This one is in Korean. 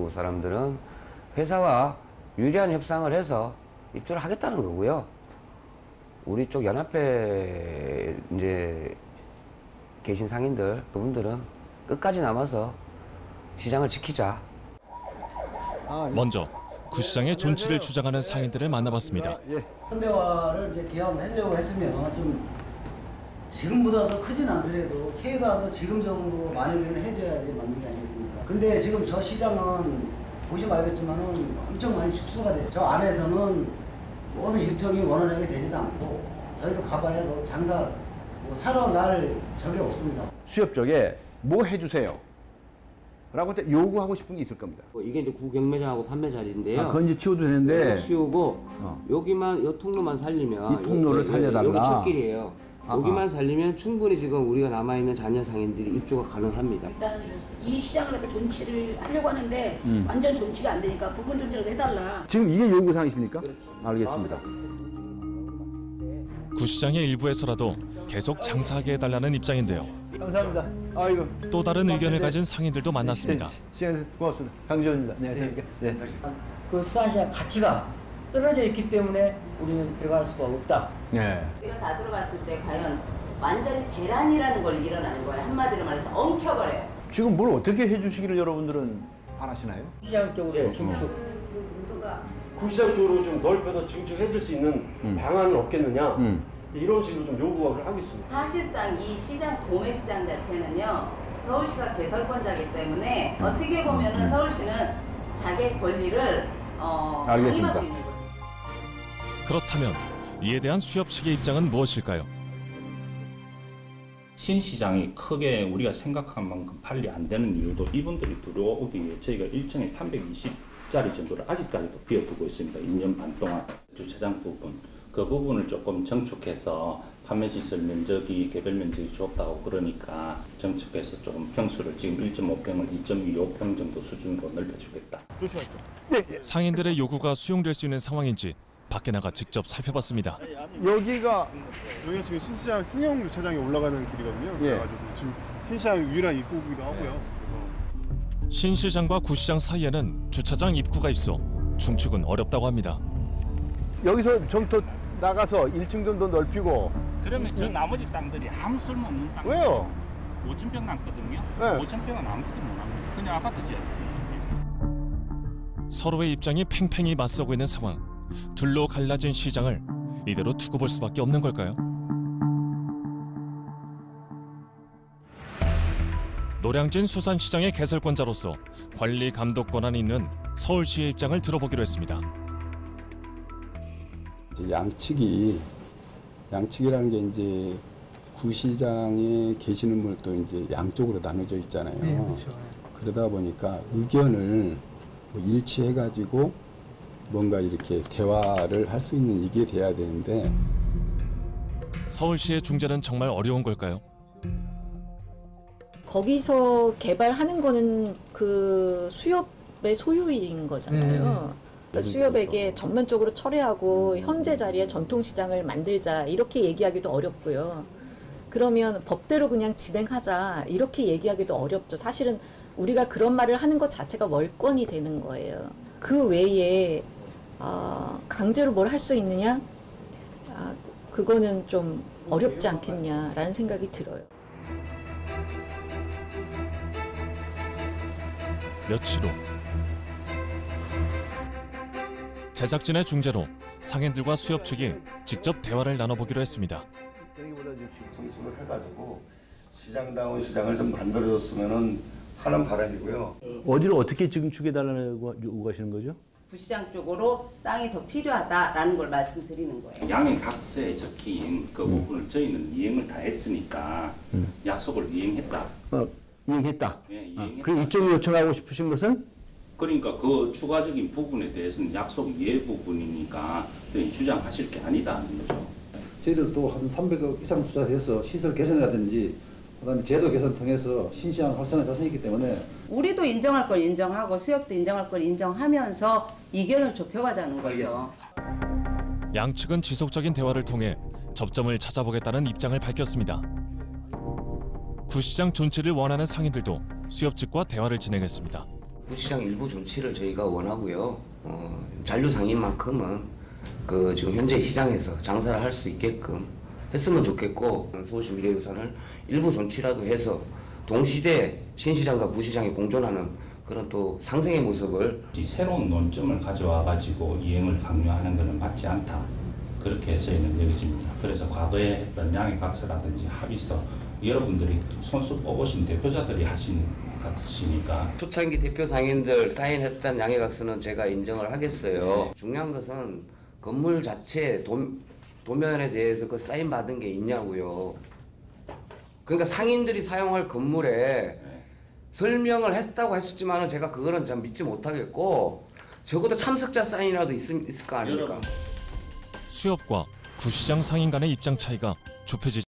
쪽 사람들은 회사와 유리한 협상을 해서 입주를 하겠다는 거고요. 우리 쪽 연합회 이제 계신 상인들 그분들은 끝까지 남아서 시장을 지키자. 먼저 구시장의 존치를 주장하는 상인들을 만나봤습니다. 현대화를 이제 개헌하려고 했으면 좀 지금보다 더 크진 않더라도 최소한 지금 정도 만회를 해줘야지 맞는 게 아니겠습니까? 근데 지금 저 시장은 보시면 알겠지만은 엄청 많이 축소가 됐어요. 저 안에서는 모든 유통이 원활하게 되지도 않고 저희도 가봐야 뭐 장사 뭐 사러 날 적이 없습니다. 수협 쪽에 뭐 해주세요 라고 요구하고 싶은 게 있을 겁니다. 이게 이제 구경매장하고 판매 자리인데요. 그건 이제 치워도 되는데 치우고 여기만 요 통로만 살리면 이 통로를 살려달라. 여기 첫길이에요. 여기만 살리면 충분히 지금 우리가 남아있는 잔여 상인들이 입주가 가능합니다. 일단은 이 시장을 갖다 존치를 하려고 하는데 완전 존치가 안 되니까 부분 존치라도 해달라. 지금 이게 요구사항이십니까? 그렇지. 알겠습니다. 구시장의 일부에서라도 계속 장사하게 해달라는 입장인데요. 감사합니다. 아이고. 또 다른 의견을 가진 상인들도 만났습니다. 시장에서 고맙습니다. 강지원입니다. 네. 네. 그 수산시장 가치가 떨어져 있기 때문에 우리는 들어갈 수가 없다. 네. 우리가 다 들어갔을 때 과연 완전히 대란이라는 걸 일어나는 거예요. 한마디로 말해서 엉켜버려요. 지금 뭘 어떻게 해주시기를 여러분들은 바라시나요? 시장 쪽으로 중축. 구시장 쪽으로 좀 넓혀서 증축해 줄 수 있는 방안은 없겠느냐 이런 식으로 좀 요구를 하겠습니다. 사실상 이 시장 도매시장 자체는요. 서울시가 개설권자이기 때문에 어떻게 보면은 서울시는 자기 권리를 알겠습니다. 행사하고 있는 거예요. 그렇다면 이에 대한 수협 측의 입장은 무엇일까요? 신시장이 크게 우리가 생각한 만큼 팔리 안 되는 이유도 이분들이 들어오기 위해 저희가 일정에 320짜리 정도를 아직까지도 비워두고 있습니다. 2년 반 동안 주차장 부분 그 부분을 조금 정축해서 판매시설 면적이 개별 면적이 좁다고 그러니까 정축해서 조금 평수를 지금 1.5평을 2.25평 정도 수준으로 넓혀주겠다. 상인들의 요구가 수용될 수 있는 상황인지 밖에 나가 직접 살펴봤습니다. 여기가 지금 신시장 승용 주차장에 올라가는 길이거든요. 그래가지고 지금 신시장 유일한 입구이기도 하고요. 신시장과 구시장 사이에는 주차장 입구가 있어 중축은 어렵다고 합니다. 여기서 좀 더 나가서 1층 좀 더 넓히고. 그러면 저 나머지 땅들이 아무 쓸모없는 땅. 왜요? 5,000평 남거든요. 네. 5,000평은 아무것도 못 합니다. 그냥 아파트 지어야 돼요. 서로의 입장이 팽팽히 맞서고 있는 상황. 둘로 갈라진 시장을 이대로 두고 볼 수밖에 없는 걸까요? 노량진 수산시장의 개설권자로서 관리 감독 권한이 있는 서울시의 입장을 들어보기로 했습니다. 양측이라는 게 이제 구시장에 계시는 분도 이제 양쪽으로 나눠져 있잖아요. 네, 그렇죠. 그러다 보니까 의견을 일치해가지고 뭔가 이렇게 대화를 할 수 있는 이게 돼야 되는데 서울시의 중재는 정말 어려운 걸까요? 거기서 개발하는 거는 그 수협의 소유인 거잖아요. 그러니까 수협에게 전면적으로 철회하고 현재 자리에 전통시장을 만들자 이렇게 얘기하기도 어렵고요. 그러면 법대로 그냥 진행하자 이렇게 얘기하기도 어렵죠. 사실은 우리가 그런 말을 하는 것 자체가 월권이 되는 거예요. 그 외에 강제로 뭘 할 수 있느냐? 그거는 좀 어렵지 않겠냐라는 생각이 들어요. 며칠 후 제작진의 중재로 상인들과 수협 측이 직접 대화를 나눠보기로 했습니다. 정식을 해가지고 시장다운 시장을 좀 만들어줬으면 하는 바람이고요. 어디로 어떻게 증축해달라고 요구하시는 거죠? 구시장 쪽으로 땅이 더 필요하다라는 걸 말씀드리는 거예요. 양해각서에 적힌 그 부분을 저희는 이행을 다 했으니까 약속을 이행했다. 이행했다. 예, 이행했다. 그리고 이쪽에 요청하고 싶으신 것은? 그러니까 그 추가적인 부분에 대해서는 약속 이해 부분이니까 주장하실 게 아니다는 거죠. 저희들도 한 300억 이상 투자해서 시설 개선이라든지 그다음에 제도 개선 통해서 신시장 활성화 자산이 있기 때문에 우리도 인정할 걸 인정하고 수협도 인정할 걸 인정하면서 이견을 좁혀가자는 거죠. 양측은 지속적인 대화를 통해 접점을 찾아보겠다는 입장을 밝혔습니다. 구시장 존치를 원하는 상인들도 수협 측과 대화를 진행했습니다. 구시장 일부 존치를 저희가 원하고요. 잔류 상인만큼은 그 지금 현재 시장에서 장사를 할 수 있게끔 했으면 좋겠고, 서울시 미래유산을 일부 존치라도 해서 동시대 신시장과 구시장이 공존하는 그런 또 상생의 모습을, 이 새로운 논점을 가져와 가지고 이행을 강요하는 것은 맞지 않다. 그렇게 저희는 여겨집니다. 그래서 과거에 했던 양해각서라든지 합의서, 여러분들이 손수 뽑으신 대표자들이 하신 같으시니까 초창기 대표 상인들 사인했던 양해각서는 제가 인정을 하겠어요. 중요한 것은 건물 자체 도면에 대해서 그 사인 받은 게 있냐고요. 그러니까 상인들이 사용할 건물에 설명을 했다고 했었지만은 제가 그거는 참 믿지 못하겠고, 적어도 참석자 사인이라도 있을 거 아닙니까? 수협과 구시장 상인 간의 입장 차이가 좁혀지지